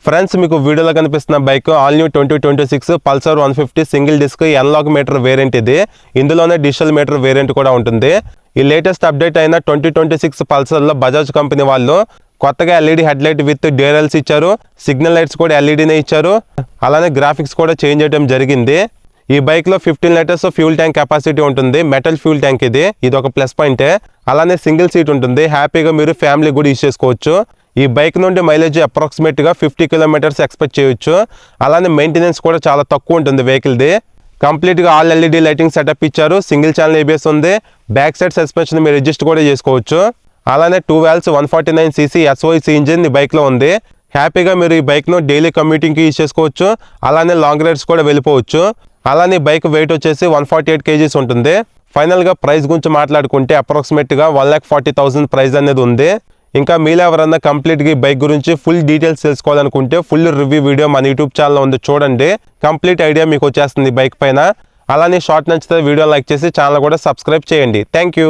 Friends మీకు వీడియోలో కనిపిస్తున్న bike all new 2026 Pulsar 150 single disc analogue meter variant ఇది. ఇందులోనే డిజిటల్ మీటర్ వేరియంట్ కూడా ఉంటుంది. ఈ లేటెస్ట్ అప్డేట్ అయిన 2026 పల్సర్లో బజాజ్ కంపెనీ వాళ్ళు కొత్తగా LED head light with duals ఇచ్చారు. సిగ్నల్ లైట్స్ కూడా ఎల్ఈడీనే ఇచ్చారు. అలానే గ్రాఫిక్స్ కూడా చేంజ్ చేయడం జరిగింది. ఈ బైక్లో 15 లీటర్స్ ఫ్యూల్ ట్యాంక్ కెపాసిటీ ఉంటుంది. మెటల్ ఫ్యూల్ ట్యాంక్ ఇది ఒక ప్లస్ పాయింటే. అలానే సింగిల్ సీట్ ఉంటుంది. హ్యాపీగా మీరు ఫ్యామిలీ కూడా యూజ్ చేసుకోవచ్చు. ఈ బైక్ నుండి మైలేజ్ అప్రాక్సిమేట్గా 50 కిలోమీటర్స్ ఎక్స్పెక్ట్ చేయొచ్చు. అలానే మెయింటెనెన్స్ కూడా చాలా తక్కువ ఉంటుంది వెహికల్ది. కంప్లీట్గా ఆల్ ఎల్ఈడి లైటింగ్ సెటప్ ఇచ్చారు. సింగిల్ ఛానల్ ఏబిఎస్ ఉంది. బ్యాక్ సైడ్ సస్పెన్షన్ మీరు అడ్జస్ట్ కూడా చేసుకోవచ్చు. అలానే 2 వాల్వ్స్ 149cc SOIC ఇంజిన్ ఈ బైక్లో ఉంది. హ్యాపీగా మీరు ఈ బైక్ను డైలీ కమ్యూటింగ్కి యూజ్ చేసుకోవచ్చు. అలానే లాంగ్ రైడ్స్ కూడా వెళ్ళిపోవచ్చు. అలానే బైక్ వెయిట్ వచ్చేసి 148 kgs ఉంటుంది. ఫైనల్గా ప్రైస్ గురించి మాట్లాడుకుంటే అప్రాక్సిమేట్గా 1,40,000 ప్రైస్ అనేది ఉంది. ఇంకా మీలో ఎవరన్నా కంప్లీట్గా ఈ బైక్ గురించి ఫుల్ డీటెయిల్స్ తెలుసుకోవాలనుకుంటే ఫుల్ రివ్యూ వీడియో మన యూట్యూబ్ ఛానల్లో ఉంది, చూడండి. కంప్లీట్ ఐడియా మీకు వచ్చేస్తుంది బైక్ పైన. అలానే షార్ట్ నచ్చితే వీడియో లైక్ చేసి ఛానల్ కూడా సబ్స్క్రైబ్ చేయండి. Thank you.